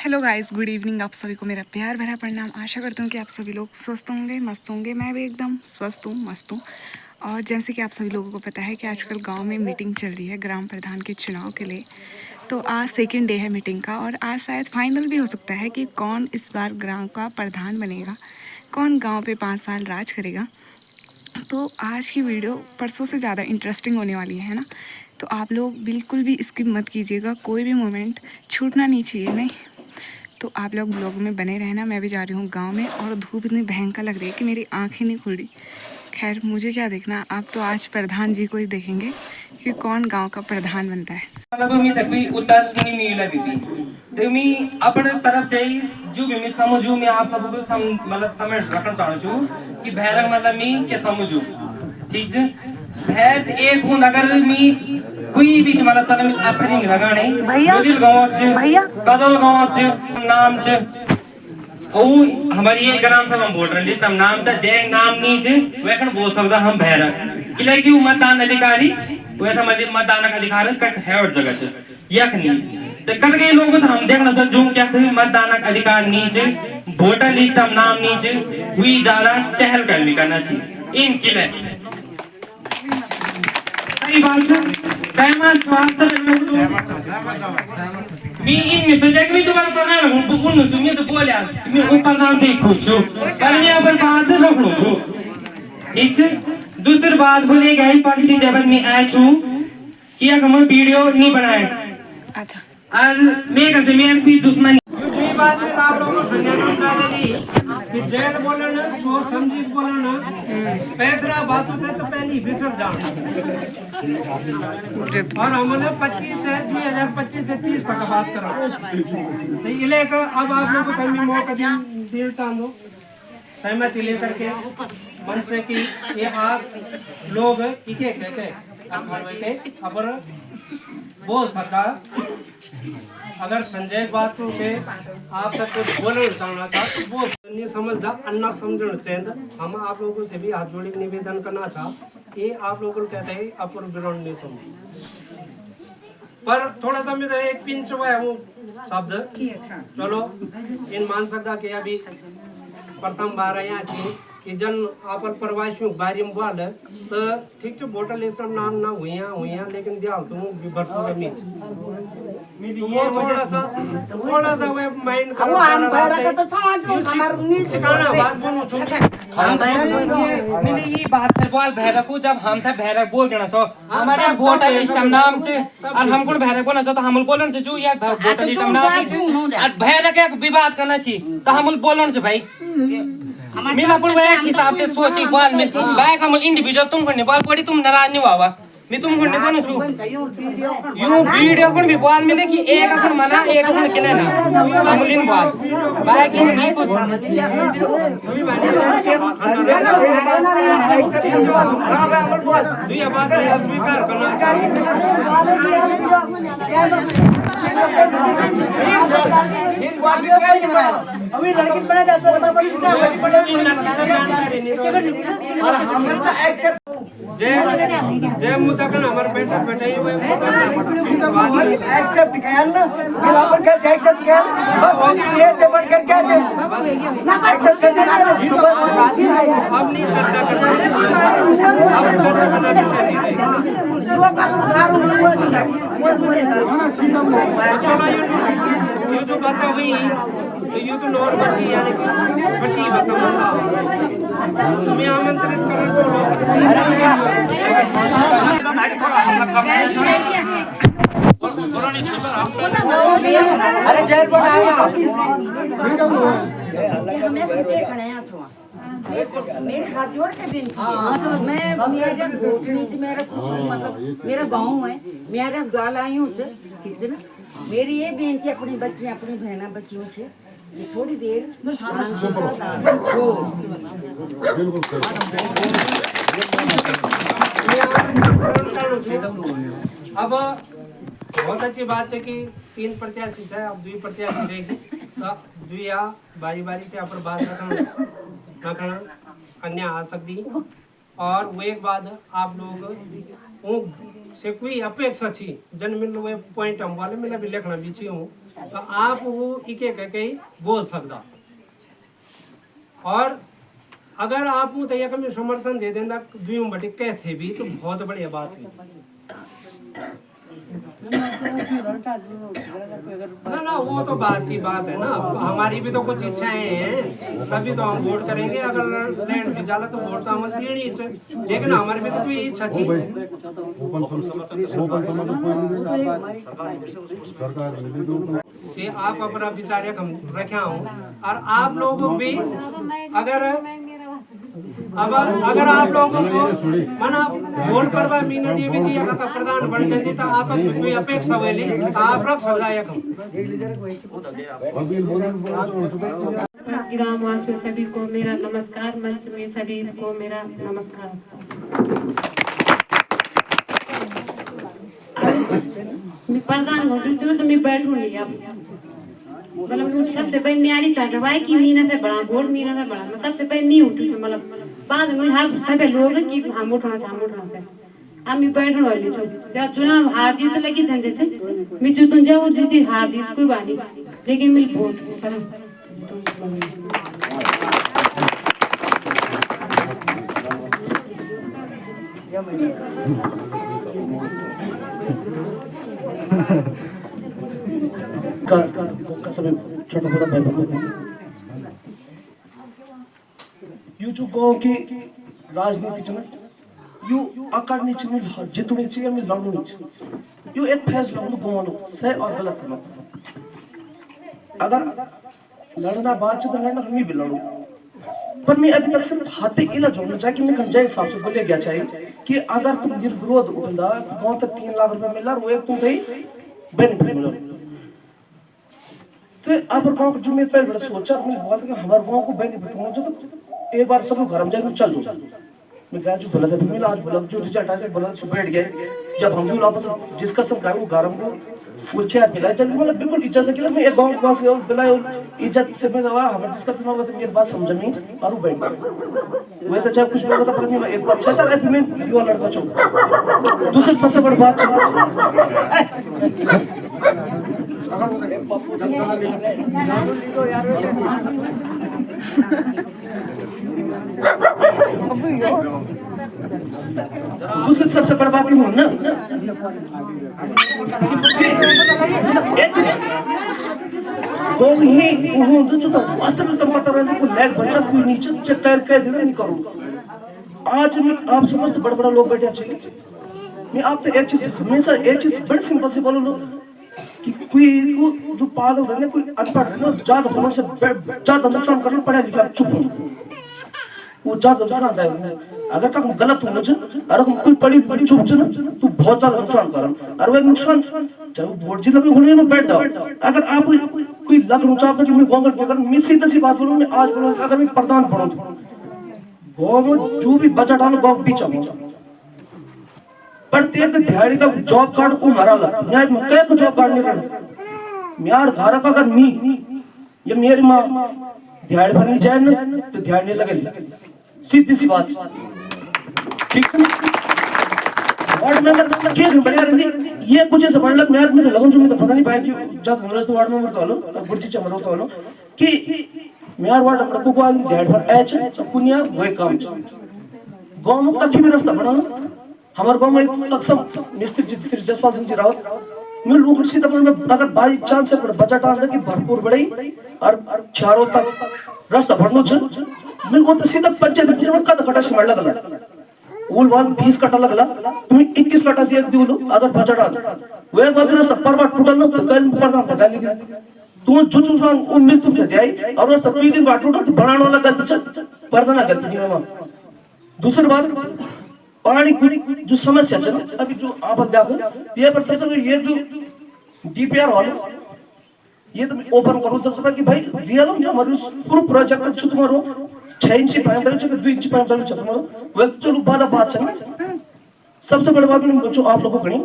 Hello guys, good evening. आप सभी को मेरा प्यार भरा प्रणाम। आशा करती हूँ कि आप सभी लोग स्वस्थ होंगे, मस्त होंगे। मैं भी एकदम स्वस्थ हूँ, मस्त हूँ। और जैसे कि आप सभी लोगों को पता है कि आजकल गांव में मीटिंग चल रही है ग्राम प्रधान के चुनाव के लिए। तो आज सेकंड डे है मीटिंग का और आज शायद फाइनल भी हो सकता है कि कौन इस बार गाँव का प्रधान बनेगा, कौन गाँव पे 5 साल राज करेगा। तो आज की वीडियो परसों से ज़्यादा इंटरेस्टिंग होने वाली है ना। तो आप लोग बिल्कुल भी स्किप मत कीजिएगा, कोई भी मोमेंट छूटना नहीं चाहिए। नहीं तो आप लोग ब्लॉग में बने रहना। मैं भी जा रही हूँ गांव में और धूप इतनी भयंकर लग रही है कि मेरी आंखें नहीं खुल रही। खैर मुझे क्या देखना, आप तो आज प्रधान जी को ही देखेंगे कि कौन गांव का प्रधान बनता है। मतलब मी तक भी उत्तर नहीं मिला दीदी तो मी अपने तरफ से ही जो भी मैं समझू मैं आप सबको मतलब समझ रखना चाहूँ छू कि भैरंग मतलब मी के समझू ठीक है। भैर एक हूँ अगर मी कोई भी मतलब चल मैं आखिरी नहीं लगाने भैया भैया कदल गाँव नाम च ओ हमारी ये ग्राम सभा बोल रहे लिस्ट हम नाम था जय नाम नहीं चे वैसे बोल सकता हम भैरंग किले की मतदान अधिकारी वैसा मतदान अधिकार कट है और जगह च यक नहीं तो कट गए लोगों तो हम देखना सर जो क्या थे मतदान अधिकार नीचे वोटर लिस्ट हम नाम नीचे हुई ज्यादा चहलकदमी करना चाहिए इन किले सही बात है सहमत स्वास्थ्य मी इन में सोचा कि तुम्हारा प्रधान हूँ बुकुन में सुनिए तो बोले मैं उन प्रधान से खुश हूँ पर मैं अपन बात से रखूँ छू ठीक है। दूसरी बात बोले गई पार्टी जब मैं आया छू कि हम वीडियो नहीं बनाए अच्छा और मैं कैसे मेरे कोई दुश्मन ये बात में आप लोगों को संज्ञान डालेगी कि जैन बोलना सोच समझी बोलना पैदरा बातों से तो पहली विसर जाना और हमने 25 से 2025 से 30 तक बात करा तो ये लेकर अब आप लोगों को कभी मौका देता हूँ सहमति लेकर के मन से कि ये आप लोग इके कहते अगर बोल सकता अगर संजय बात से आप सब कुछ बोलना चाहना था तो वो नहीं समझदा अन्ना समझना चाहिए। हम आप लोगों से भी हाथ जोड़ी निवेदन करना था ये आप लोगों को कहते हैं अपर ग्राउंड नहीं समझ पर थोड़ा सा मेरा एक पिंच हुआ है वो शब्द चलो इन मान सकता कि अभी प्रथम बार यहाँ थी कि जन आपन प्रवासियों बारी में बोल तो ठीक है वोटर लिस्ट में नाम ना हुई लेकिन दिया तुम भरपूर नहीं वो थोड़ा सा वे माइंड वो हम भैरक तो समझो हमार नी सिखाना बात बोलो हम भैरक मैंने ये बात है बोल भैरक को जब हम था भैरक बोल देना छो हमारे वोटर लिस्ट में नाम छे और हम कोन भैरक बोलना छो तो हम बोलन छे जो यार वोटर लिस्ट में नाम छे और भैरक एक विवाद करना छी तो हम बोलन छे भाई मेरा पर एक हिसाब से सोची बोल में बैक हम इंडिविजुअल तुम करने बोल पड़ी तुम नाराज नहीं हुआ मैं तुम करने बोलूं छु यू वीडियो कोन भी बोल में देखी एक अपन मना एक अपन केने ना हम लिन बोल बैक इन नहीं कुछ ये बात स्वीकार करना अभी लड़की बना जाता है बड़ी जय मुतकन हमारे बेटा बेटा हुए एक्सेप्ट किया ना बराबर कर एक्सेप्ट किया ये से बढ़कर क्या चाहिए ना एक्सेप्ट करने अब नहीं चर्चा ये जो बात हुई ये तो नॉर्मल थी यानी फटी बता मैं आमंत्रित करना अरे जेल पर आया मेरे हाथ जोड़ के बिनती मैं मेरा मतलब मेरा गाँव है मेरा ग्वाल आई हूँ ठीक है ना। मेरी ये बेनती अपनी बच्चियाँ अपनी बहना बच्चियों से ये थोड़ी देर अब बहुत अच्छी बात है कि 3 प्रत्याशी है अब 2 प्रत्याशी रहेगी तो 2 बारी बारी से अपन बात रखना कन्या आ सकती और वो एक बाद आप लोग से कोई अपेक्षा थी जन मिल वो पॉइंट हम वाले मिला भी लिखना भी चाहिए हूँ तो आप वो इके कहीं बोल सकदा। और अगर आप वो तैयार कमी समर्थन दे देना द्वीम बटे कहते भी तो बहुत बढ़िया बात है। ना वो तो बात की बात है ना, हमारी भी तो कुछ इच्छाएं हैं, तभी तो हम वोट करेंगे। अगर लैंड की जाला तो वोट तो हम देनी इच्छा, लेकिन हमारी भी तो कोई इच्छा थी। कि आप अपना विचार रखा हूँ और आप लोग भी अगर आप लोगों को मना वोट करवा मीना देवी जी का प्रधान बन गई तो आप कोई अपेक्षा हुई तो आप रख सकता है। ग्राम वासियों सभी को मेरा नमस्कार, मंच में सभी को मेरा नमस्कार। मैं प्रधान घोटू तो मैं बैठू नहीं अब मतलब सबसे पहले न्यारी चाचा भाई की मीना से बड़ा वोट मीना से बड़ा मैं सबसे पहले नहीं उठी मतलब बाद में हर सभी लोग की हम उठना से हम बैठने वाले थे जब चुनाव हार जीत लगी धंधे से मैं जीतूं जाऊँ जीती हार जीत कोई बात नहीं, लेकिन मेरी वोट छोटा बड़ा यू जो गाँव की राजनीति यू अकड़नी जितनी चाहिए मैं लड़नी यू एक फैसला घुमानो सही और गलत करना। अगर लड़ना बात से तो लड़ना हम भी लड़ू, पर मैं अभी तक सिर्फ हाथे इला जोड़ना चाहिए कि मैं जय हिसाब से बोले गया चाहिए कि अगर तुम निर्विरोध उठा गाँव तक 3 लाख रुपए मिला वो एक तुम थे बेनिफिट मिला। तो अब गाँव जो मैं पहले बड़ा सोचा हमारे गाँव को बेनिफिट होना चाहिए तो एक बार सब घर में जाकर चल दो। मैं गया जो बोला था मिला आज बोला जो रिजल्ट आया बोला सुबह बैठ गए जब हम भी वापस डिस्कशन करें गारम को पूछे पिलाए जब मतलब बिल्कुल इज्जत से किया मैं एक गाँव के पास पिलाए इज्जत से मैं हमारे डिस्कशन होगा तो मेरी बात समझ नहीं और बैठ गए वही तो चाहे कुछ भी पता नहीं एक बार अच्छा था मैं युवा लड़का चौक दूसरी सबसे बड़ी बात दूसरी सबसे बड़ी बात हूँ ना तो वास्तव में पता रहने को लैग बच्चा कोई नीचे चट्टान कह दे नहीं करूँ। आज मैं आप समस्त बड़े बड़ा लोग बैठे अच्छे मैं आपसे एक चीज हमेशा एक चीज बड़ी सिंपल से बोलूँ कि कोई को जो पागल रहने कोई अनपढ़ रहने ज्यादा होने से ज्यादा नुकसान करना पड़े लिखा चुप वो ज्यादा नुकसान है। अगर तुम गलत हो मुझे अगर हम कोई बड़ी चुप ना तो बहुत ज्यादा नुकसान कर और वह नुकसान जब वोट जी लगे होने में बैठ जाओ। अगर आप कोई लग नुकसान कि मैं गवर्नमेंट अगर मैं सीधी सी बात बोलूं मैं आज बोलूं अगर मैं प्रधान बनूं गवर्नमेंट जो भी बजट आने गांव पीछे प्रत्येक दिहाड़ी का जॉब कार्ड को मारा ला मैं कई को जॉब कार्ड नहीं रहा यार धारक अगर मी ये मेरी माँ दिहाड़ी भरनी जाए ना तो दिहाड़ी नहीं लगे सीधी सी बात ठीक है। वार्ड मेंबर के बढ़िया रहती ये कुछ ऐसा बढ़ मैं तो लगन जो मैं तो पता नहीं पाया कि जब कांग्रेस तो वार्ड मेंबर तो हलो और गुरजी चमरो तो हलो कि मेयर वार्ड अपने को आगे दिहाड़ी भर एच पुनिया वही काम गांव में कभी भी रास्ता बना हमारे गांव में एक सक्षम मिस्त्री श्री जसपाल सिंह जी रावत मैं लोग सीधा अगर बाई चांस से बजट आ कि भरपूर बढ़ी और चारों तक रास्ता बढ़नो मैं वो तो सीधा पंचायत में कद कटा से मर लगला उल वाल 20 कटा लगला तुम 21 कटा दिए दियो अगर बजट आ वो एक बार रास्ता परवा टूटल न तो कल प्रधान पता नहीं तू जुजु सांग उम्मीद तुम दे आई और रास्ता 2 दिन बाद टूटा तो बनाने वाला गलत प्रधान गलत नहीं हुआ। दूसरी बात पानी की जो समस्या है अभी जो आप देखो ये पर सबसे ये जो डीपीआर हॉल ये तो ओपन करूँ सबसे पहले कि भाई रियल जो हमारे पूरा प्रोजेक्ट अच्छे तुम्हारो 6 इंच पाइप डालो चाहिए 2 इंच पाइप डालो चाहिए तुम्हारो वह चलो बात चले सबसे बड़ी बात मैं जो आप लोगों को कही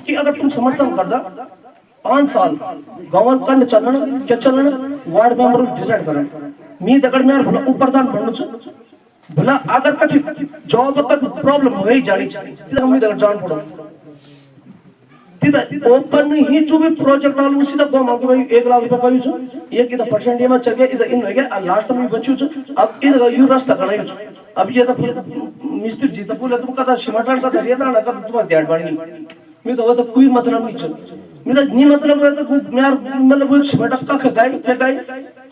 कि अगर तुम समर्थन कर दा 5 साल गाँव का चलना क्या चलना वार्ड मेंबर डिसाइड करना मी अगर मैं भला प्रधान बनना भला अगर कभी जॉब का प्रॉब्लम हो ही जानी हम इधर जान पड़ो तिथं ओपन ही जो भी प्रोजेक्ट आलो उसी तक गो मांगे भाई 1 लाख रुपए करी छु ये कितना परसेंट में चल गया इधर इन हो गया लास्ट में बच्चू छु अब इधर यू रास्ता बनाई छु अब ये तो मिस्त्री जी तो बोले तुम कदा सिमटन का दरिया ना का तुम्हारे ध्यान बनी मैं तो वो तो कोई मतलब नहीं छु मेरा नहीं मतलब है तो यार मतलब वो सिमटक का गए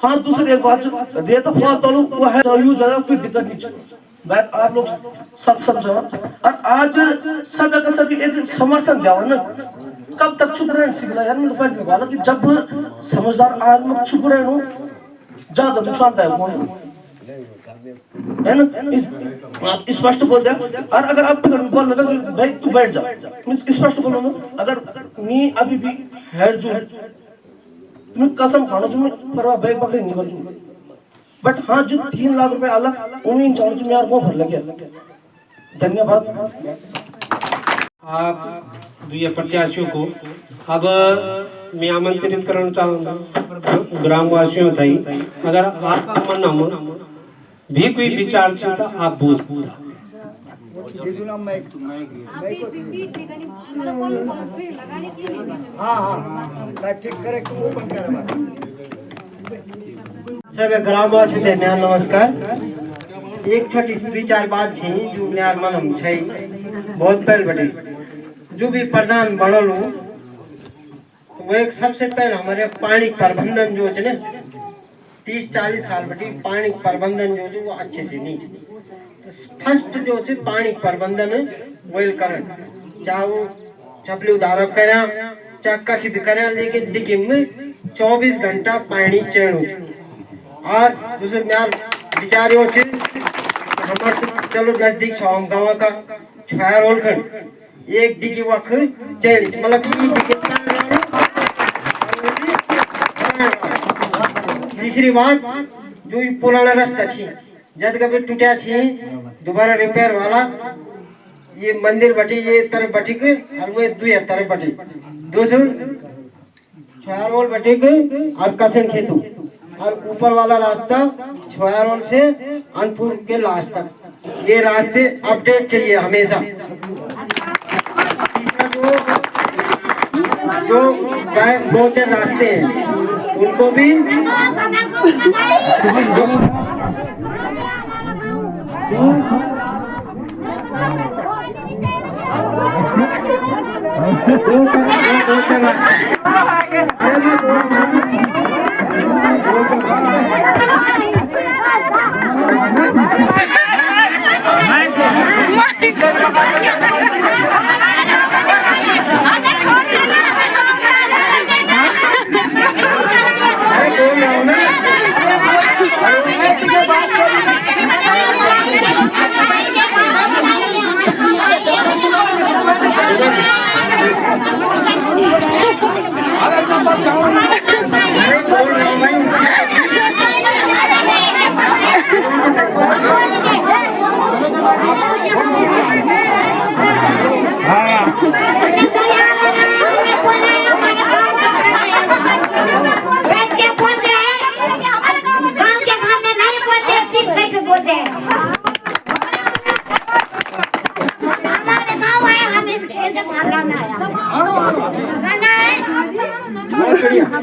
हाँ दूसरी एक बात ये तो फॉल तो वो है तो यूज है कोई दिक्कत नहीं छु बात आप लोग सब समझो और आज सब का सभी एक समर्थन दिया ना कब तक चुप रहना सीखला यार मेरे को बोला कि जब समझदार आदमी चुप रहे हो ज्यादा नुकसान है है ना आप स्पष्ट बोल दे और अगर आप बोल लगा कि भाई तू बैठ जा मैं स्पष्ट बोल रहा हूं अगर मैं अभी भी हेड जो तुम्हें कसम खाना जो मैं परवा बैग पकड़े निकल जूं बट हाँ जो 3 लाख रुपए आला उन्हीं इंसान जो यार वो भर लग गया धन्यवाद आप दुई प्रत्याशियों को अब मैं आमंत्रित करना चाहूँगा ग्रामवासियों थई अगर आपका मन हो भी कोई विचार चाहिए तो आप बोल सब ग्रामवासी थे म्यार नमस्कार एक छोटी सी 4 बात थी जो म्यार मन हम छै बहुत पहले बटे जो भी प्रधान बनल हो वो एक सबसे पहले हमारे पानी प्रबंधन जो है ना 30-40 साल बटी पानी प्रबंधन जो है वो अच्छे से नहीं है फर्स्ट जो है पानी प्रबंधन वेल करन चाहे वो चपली उधार करा चक्का की भी करा लेकिन डिगिम में 24 घंटा पानी चढ़ हो और दूसरे म्यार विचार हो हमारे चलो नजदीक छाम गाँव का छाया रोल खंड एक डिगी वक्त चढ़ मतलब तीसरी बात जो पुराना रास्ता थी जब कभी टूटा थी दोबारा रिपेयर वाला ये मंदिर बटी ये तरफ बटी के और वो दुई तरफ बटी दूसरे छाया रोल बटी के और कसन खेतु और ऊपर वाला रास्ता छुआ रोड से अनपुर के लास्ट तक ये रास्ते अपडेट चाहिए हमेशा जो गोचर रास्ते हैं उनको भी गोचर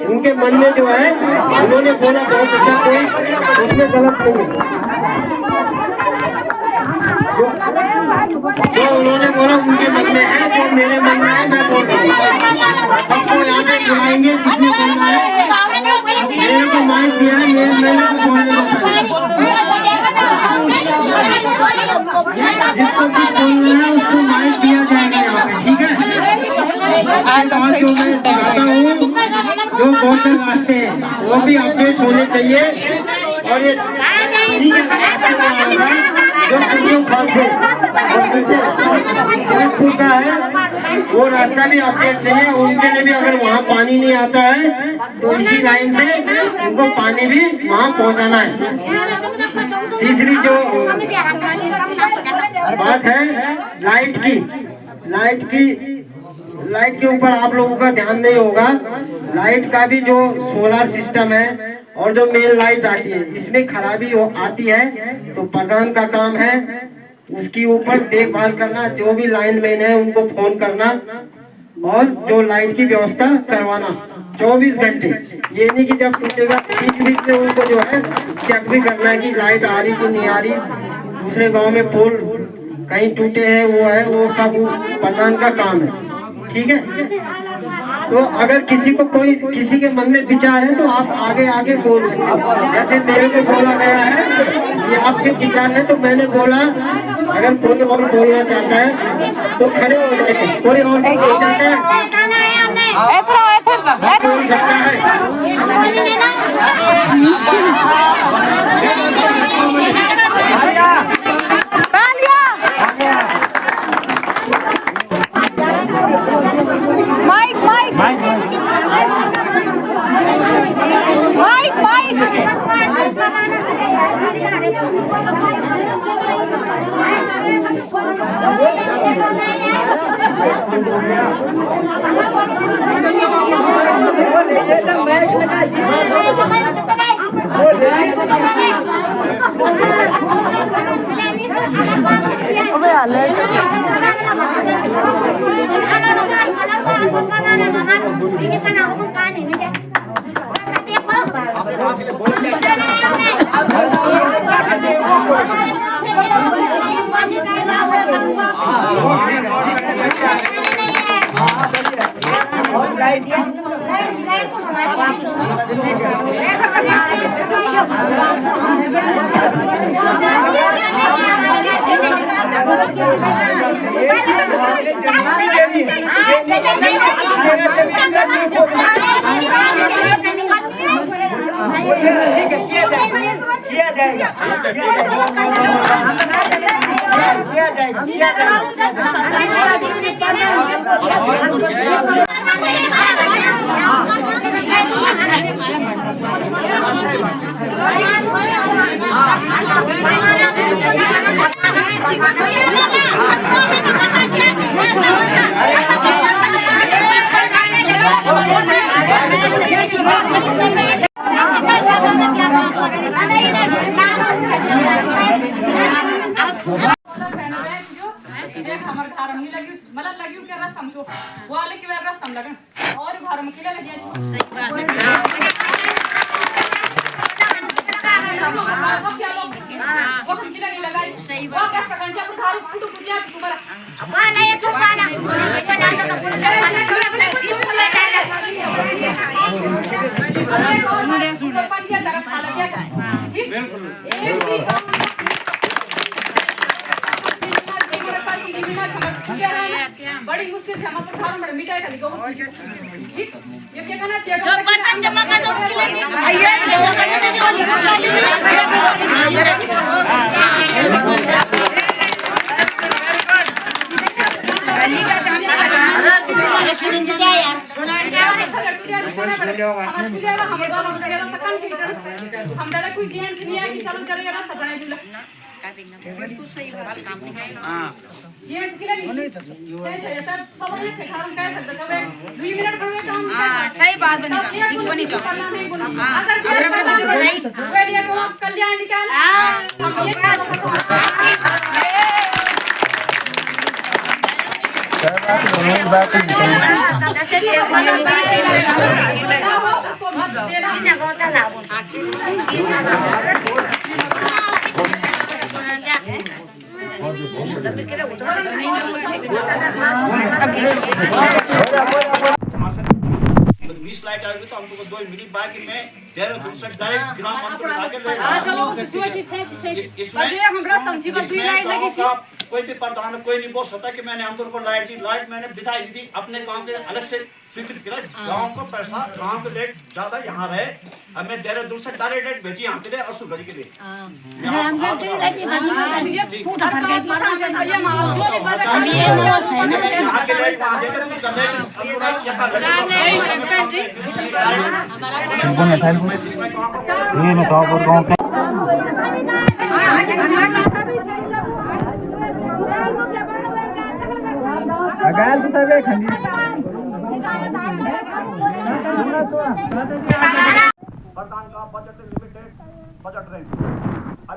उनके मन में जो है उन्होंने बोला बहुत अच्छा कोई उसमें गलत नहीं है जो उन्होंने बोला उनके मन में है जो मेरे मन में है मैं बोल रहा हूँ सबको यहाँ पे बुलाएंगे जिसने बोलना है मेरे को माइक दिया है मेरे को बोलने जिसको भी बोलना है उसको माइक दिया जाएगा यहाँ पे ठीक है आज जो मैं चाहता हूँ जो बहुत से रास्ते हैं वो भी अपडेट होने चाहिए और ये जो का है वो रास्ता भी अपडेट चाहिए उनके लिए भी अगर वहाँ पानी नहीं आता है तो इसी लाइन से उनको पानी भी वहाँ पहुँचाना है। तीसरी जो बात है लाइट के ऊपर आप लोगों का ध्यान नहीं होगा। लाइट का भी जो सोलर सिस्टम है और जो मेन लाइट आती है इसमें खराबी आती है तो प्रधान का काम है उसकी ऊपर देखभाल करना। जो भी लाइन मैन है उनको फोन करना और जो लाइट की व्यवस्था करवाना 24 घंटे। ये नहीं कि जब टूटेगा बीच बीच में उनको जो है चेक भी करना है कि लाइट आ रही कि नहीं आ रही। दूसरे गांव में पोल कहीं टूटे हैं वो सब प्रधान का काम है, ठीक है। तो अगर किसी के मन में विचार है तो आप आगे बोल सकते हैं। जैसे मेरे को बोला गया है ये आपके विचार है, तो मैंने बोला अगर कोई और बोलना चाहता है तो खड़े हो जाए। कोई और बोलना चाहता है बोल सकता है। बड़ी मुश्किल से हम अपन फार्म में मिटाई खाली गो जी ये क्या कहना चाहिए जो बर्तन जमा कर दो हम दादा कोई जेंट्स नहीं है कि चलो करेगा रास्ता बनाए दूला जेंट्स के लिए सही सर सब ने सिखारम कह सकते सब 2 मिनट में काम सही बात बनी ठीक बनी जो अगर बुजुर्ग नहीं वेलिया को कल्याण निकाल हम लाइट आएगी तो हमको 2 मिनट बाकी में तेरे दूसरे डायरेक्ट ग्राम हमको आगे इसमें कोई भी प्रधान कोई नहीं बोल सकता कि मैंने हमको को लाइट दी। लाइट मैंने बिताई दी अपने गांव के अलग से स्वीकृत किया। गांव को पैसा गांव के रेट ज्यादा यहाँ रहे। अब मैं तेरे दूसरे डायरेक्ट रेट भेजी यहाँ के लिए और सुगरी के लिए अगाल तो सब खंडी प्रधान का बजट लिमिटेड बजट रेंज।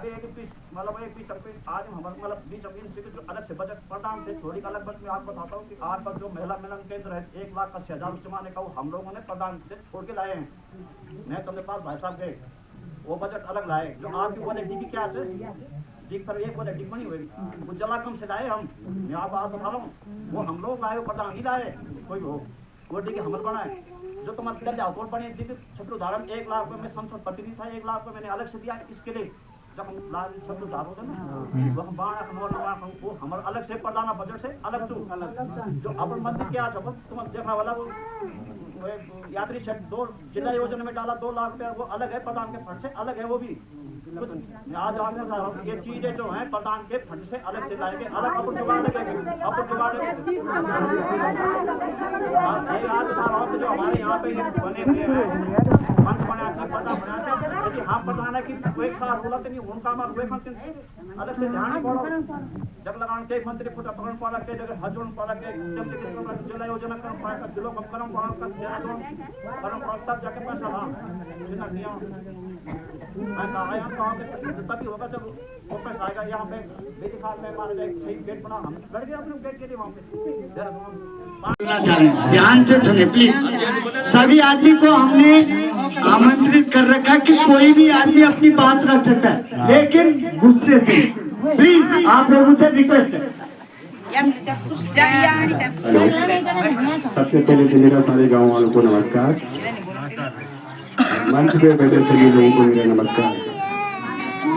अभी एक पीस मतलब एक पीस आज हमारे मतलब 20 जो अलग से बजट प्रदान थे थोड़ी अलग बस मैं आपको बताता हूँ कि आज तक जो महिला मिलन केंद्र है 1,80,000 जमाने का वो हम लोगों ने प्रदान से छोड़ के लाए हैं। मैं तुम्हारे पास भाई साहब गए वो बजट अलग लाए जो आपकी क्वालिटी की क्या है ठीक पर एक क्वालिटी बनी हुई उज्ज्वला कम से लाए हम मैं आपको बात बता रहा हूँ वो हम लोग लाए वो प्रदान ही लाए कोई हो क्वालिटी की हमल बनाए जो तुम्हारे दिल्ली हाउस बने छोटे उदाहरण 1 लाख रुपये में संसद प्रतिनिधि था 1 लाख रुपये मैंने अलग से दिया इसके लिए जब हम लाल छोटे उदाहरण होते ना वो हम बाढ़ वो हमारे अलग से प्रदान बजट से अलग जो अपन मंत्री क्या तुम देखने वाला वो यात्री शेड 2 जिला योजना में डाला 2 लाख रुपया वो अलग है प्रधान के फंड से अलग है वो भी आज आपको बता रहा हूँ ये चीजें जो है प्रधान के फंड से अलग से लाएंगे अलग अपन जुगाड़ लगेंगे अपन जुगाड़ आज बता रहा हूँ जो हमारे यहाँ पे बने हुए हैं मंच बना यदि हाँ प्रधान है कि कोई खास बोला तो नहीं उनका हमारा कोई मंत्री अलग से ध्यान पड़ो जब लगाने के मंत्री खुद पकड़ पा के जगह हजोन पा के जब जिला योजना कर पाएगा जिलों का कर्म पड़ा तब जाके पैसा ला तभी होगा जब वो पैसा आएगा यहाँ पे बेतिखाल में हमारे सही गेट बना हम लड़ गए अपने गेट के लिए वहाँ पे ध्यान से सुने प्लीज। सभी आदमी को हमने आमंत्रित कर रखा कि कोई भी आदमी अपनी बात रख सकता है लेकिन गुस्से से प्लीज आप लोगों से रिक्वेस्ट है। सबसे पहले तो मेरा सारे गांव वालों को नमस्कार मंच पे बैठे सभी लोगों को मेरा नमस्कार।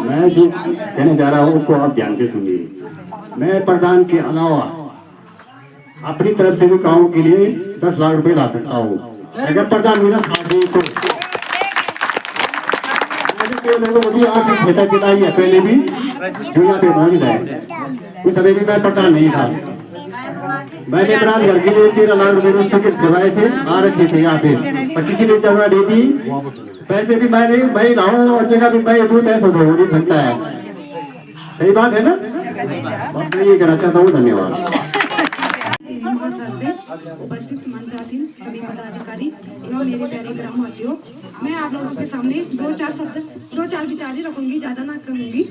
मैं जो कहने जा रहा हूँ उसको आप ध्यान से सुनिए। मैं प्रधान के अलावा अपनी तरफ से भी गाँव के लिए 10 लाख रुपए ला सकता हूँ अगर प्रधान मेरा साथ दे तो। लोगों को 8 खेता खिलाई है पहले भी जो यहाँ पे मौजूद है उस समय भी मैं प्रधान नहीं था। मैंने बरात घर के लिए 13 लाख रुपए टिकट करवाए थे आ रखे थे यहाँ पे और किसी ने जगह दे दी पैसे भी मैंने मैं लाऊं और जगह भी मैं दूध ऐसा तो हो नहीं सकता है। सही बात है ना मैं ये कहना चाहता हूँ। धन्यवाद। उपस्थित मंचाधीन सभी पदाधिकारी एवं मेरे प्यारे ग्रामवासियों मैं आप लोगों के सामने 2-4 विचार ही रखूंगी ज्यादा ना कहूंगी।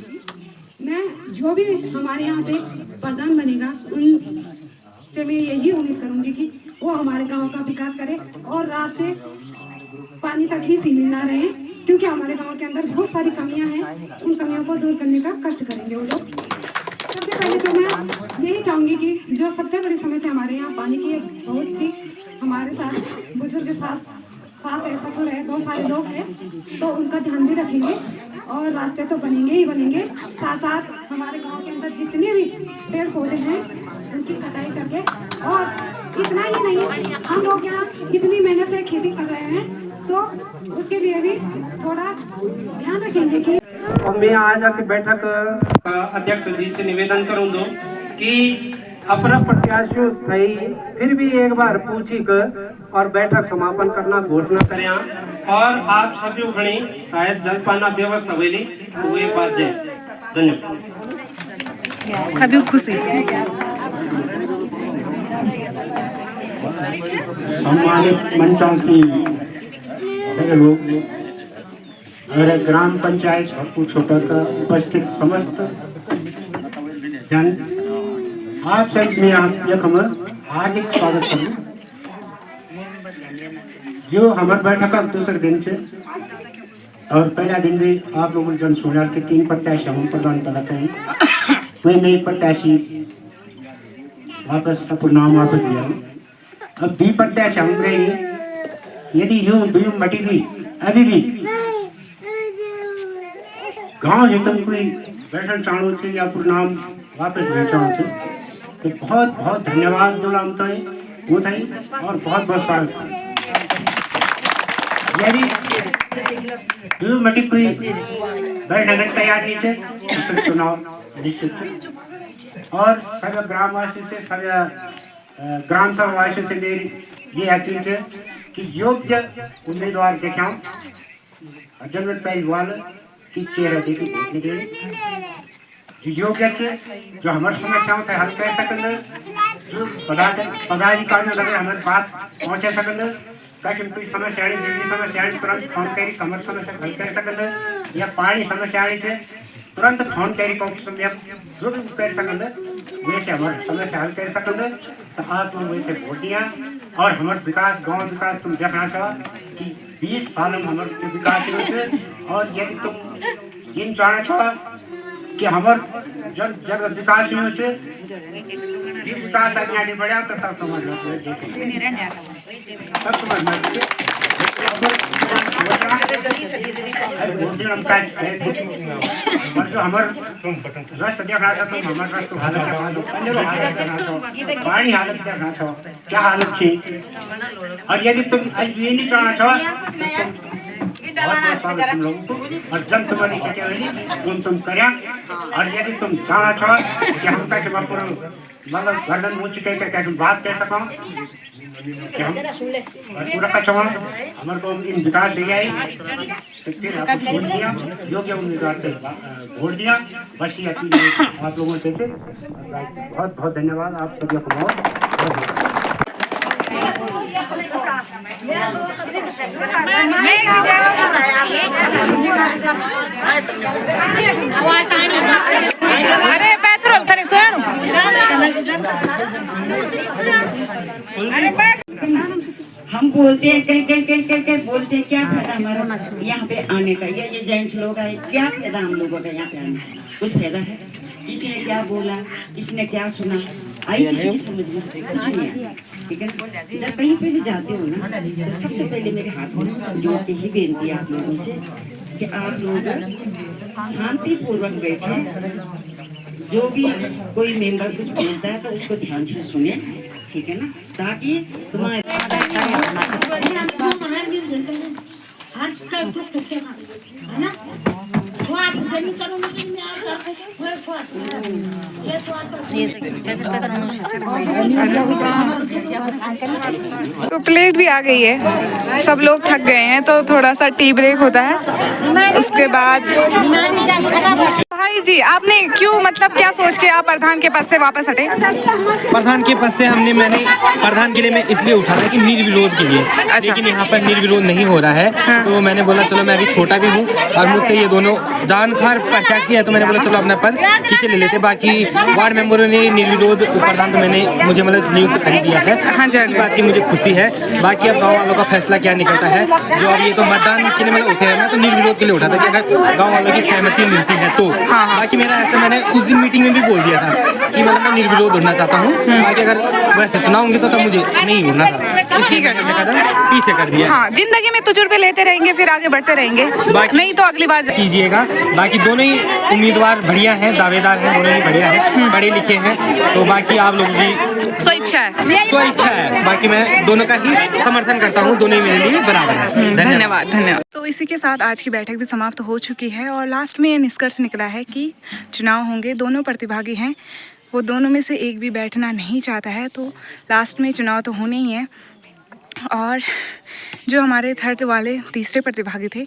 मैं जो भी हमारे यहाँ पे प्रधान बनेगा उनसे मैं यही उम्मीद करूंगी कि वो हमारे गांव का विकास करे और रास्ते पानी तक ही सीमित ना रहे क्योंकि हमारे गांव के अंदर बहुत सारी कमियां हैं उन कमियों को दूर करने का कष्ट करेंगे वो लोग। सबसे पहले तो मैं यही चाहूंगी कि जो सबसे बड़ी समस्या हमारे यहाँ पानी की बहुत सी हमारे साथ बुजुर्ग सास है ससुर है बहुत सारे लोग हैं तो उनका ध्यान भी रखेंगे और रास्ते तो बनेंगे ही बनेंगे साथ साथ हमारे गांव के अंदर जितने भी पेड़ पौधे हैं उनकी कटाई करके और इतना ही नहीं हम लोग यहाँ कितनी मेहनत से खेती कर रहे हैं तो उसके लिए भी थोड़ा ध्यान रखेंगे कि और मैं आज की बैठक अध्यक्ष जी से निवेदन करूँगा कि अपना प्रत्याशियों सही फिर भी एक बार पूछी कर और बैठक समापन करना घोषणा करें और आप सभी उठनी शायद जलपाना व्यवस्था हुई तो एक बात जय धन्यवाद। सभी खुश है। सम्मानित मंचासी लोग मेरे ग्राम पंचायत छोटा का उपस्थित समस्त जन आप सब में हार्दिक स्वागत करूँ। जो हमारे बैठक का दूसरे दिन से और पहला दिन भी आप लोगों ने जन सुना के 3 प्रत्याशी हम प्रदान करते हैं कोई नई प्रत्याशी वापस अपना नाम वापस लिया अब 2 प्रत्याशी हम रहेंगे यदि यूं मटी हुई अभी भी गांव जितन कोई बैठन चाहूँ से या पूरा नाम वापस ले चाहूँ तो बहुत बहुत धन्यवाद बोलता है वो था और बहुत बहुत स्वागत यदि यूं मटी कोई बैठन तैयारी है चुनाव निश्चित और सभी ग्रामवासी से सभी ग्राम सभावासी से मेरी ये अपील है कि योग्य उम्मीदवार देखें जरूरत पहलवान की चेहरा देखी वोट देने जो योग्य जो हमारी समस्याओं से हल कर सकते जो पदाधिकारी लगे हमारे बात पहुँचा सकते ताकि कोई समस्या बिजली समस्या तुरंत फोन करी हमारी समस्या हल कर सकते या पानी समस्या तुरंत फोन करी को जो भी कर सकते वैसे हमारे समस्या हल कर सकते तो आप लोग वैसे वोट दिया और हमारे विकास गांव विकास तुम देखना चाहो कि 20 साल में हमारे विकास और यदि तुम इन चाहना चाहो कि हमारे जब विकास हो विकास आगे बढ़ा तो सब समझ लो सब समझ और जो हमारे राष्ट्र देखना था तुम हमारे राष्ट्र हालत पानी हालत देखना चाहो क्या हालत थी और यदि तुम ये नहीं चाहना चाहो तुम लोगों को और जब तुम्हारी चटे तुम करें और यदि तुम चाहना चाहो कि हम का पूरा मतलब गर्दन मुँह चुके क्या तुम बात कह सको पूरा का चवा हमारे को इन विकास ही आई तो फिर आपको वोट दिया योग्य उम्मीदवार से वोट दिया बस ये अपील आप लोगों से बहुत बहुत धन्यवाद आप सभी को बहुत अरे पेट्रोल थाने सोयानु हम बोलते हैं कहीं बोलते हैं क्या फायदा हमारा यहाँ पे आने का ये जेंट्स लोग आए क्या फायदा हम लोगों का यहाँ पे आने कुछ फायदा है इसने क्या बोला इसने क्या सुना आई किसी की समझ में कुछ नहीं आया ठीक है जब कहीं पे भी जाते हो ना तो सबसे पहले मेरे हाथ में जोड़ के ही बेनती है आप लोगों से कि आप लोग शांतिपूर्वक बैठे जो भी कोई मेंबर कुछ बोलता है तो उसको ध्यान से सुने ठीक है ना ताकि तुम्हारे तो प्लेट भी आ गई है सब लोग थक गए हैं तो थोड़ा सा टी ब्रेक होता है उसके बाद भाई जी आपने क्यों मतलब क्या सोच के आप प्रधान के पद से वापस हटे प्रधान के पद से मैंने प्रधान के लिए मैं इसलिए उठा था कि निर्विरोध के लिए लेकिन यहाँ पर निर्विरोध नहीं हो रहा है तो मैंने बोला चलो मैं अभी छोटा भी हूँ और मुझसे ये दोनों जानकार प्रत्याशी है तो मैंने बोला चलो अपना पद पीछे ले लेते बाकी वार्ड मेंबरों ने निर्विरोध प्रधान तो मुझे मतलब नियुक्त कर दिया है इस बात की मुझे खुशी है बाकी अब गाँव वालों का फैसला क्या निकलता है जो अब ये तो मतदान के लिए मतलब उठे हैं मैं तो निर्विरोध के लिए उठा था कि अगर गाँव वालों की सहमति मिलती है तो बाकी मेरा ऐसा मैंने उस दिन मीटिंग में भी बोल दिया था कि मतलब मैं निर्विरोध उठना चाहता हूँ बाकी अगर वैसे चुनाव होंगे तो तब मुझे नहीं उठना था ठीक है पीछे कर दिया हाँ जिंदगी में तजुर्बे लेते रहेंगे फिर आगे बढ़ते रहेंगे नहीं तो अगली बार कीजिएगा बाकी दोनों ही उम्मीदवार बढ़िया हैं दावेदार हैं दोनों ही बढ़िया हैं पढ़े लिखे हैं तो बाकी आप लोगों की स्वेच्छा है बाकी मैं दोनों का ही समर्थन करता हूँ दोनों ही मेरे लिए बराबर है धन्यवाद तो इसी के साथ आज की बैठक भी समाप्त हो चुकी है और लास्ट में ये निष्कर्ष निकला है कि चुनाव होंगे दोनों प्रतिभागी हैं वो दोनों में से एक भी बैठना नहीं चाहता है तो लास्ट में चुनाव तो होने ही है और जो हमारे थर्ड वाले तीसरे प्रतिभागी थे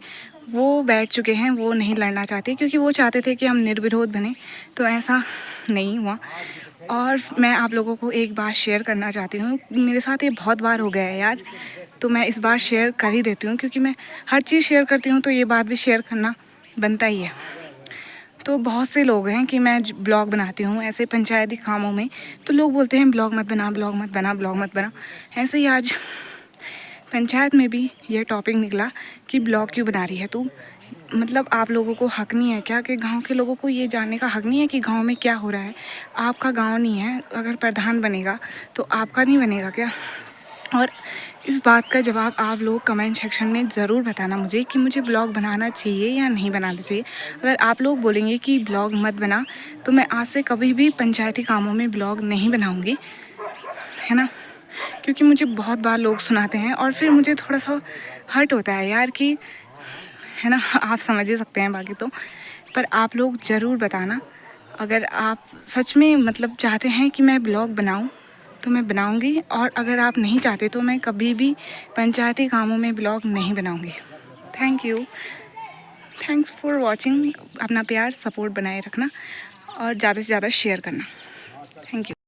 वो बैठ चुके हैं वो नहीं लड़ना चाहते क्योंकि वो चाहते थे कि हम निर्विरोध बने तो ऐसा नहीं हुआ और मैं आप लोगों को एक बात शेयर करना चाहती हूँ मेरे साथ ये बहुत बार हो गया है यार तो मैं इस बार शेयर कर ही देती हूँ क्योंकि मैं हर चीज़ शेयर करती हूँ तो ये बात भी शेयर करना बनता ही है तो बहुत से लोग हैं कि मैं ब्लॉग बनाती हूँ ऐसे पंचायती कामों में तो लोग बोलते हैं ब्लॉग मत बना ऐसे ही आज पंचायत में भी ये टॉपिक निकला कि ब्लॉग क्यों बना रही है तू मतलब आप लोगों को हक नहीं है क्या कि गांव के लोगों को ये जानने का हक नहीं है कि गांव में क्या हो रहा है आपका गांव नहीं है अगर प्रधान बनेगा तो आपका नहीं बनेगा क्या और इस बात का जवाब आप लोग कमेंट सेक्शन में ज़रूर बताना मुझे कि मुझे ब्लॉग बनाना चाहिए या नहीं बनाना चाहिए अगर आप लोग बोलेंगे कि ब्लॉग मत बना तो मैं आज से कभी भी पंचायती कामों में ब्लॉग नहीं बनाऊँगी है ना क्योंकि मुझे बहुत बार लोग सुनाते हैं और फिर मुझे थोड़ा सा हर्ट होता है यार कि है ना आप समझ ही सकते हैं बाकी तो पर आप लोग ज़रूर बताना अगर आप सच में मतलब चाहते हैं कि मैं ब्लॉग बनाऊं तो मैं बनाऊंगी और अगर आप नहीं चाहते तो मैं कभी भी पंचायती कामों में ब्लॉग नहीं बनाऊंगी थैंक्स फॉर वॉचिंग अपना प्यार सपोर्ट बनाए रखना और ज़्यादा से ज़्यादा शेयर करना थैंक यू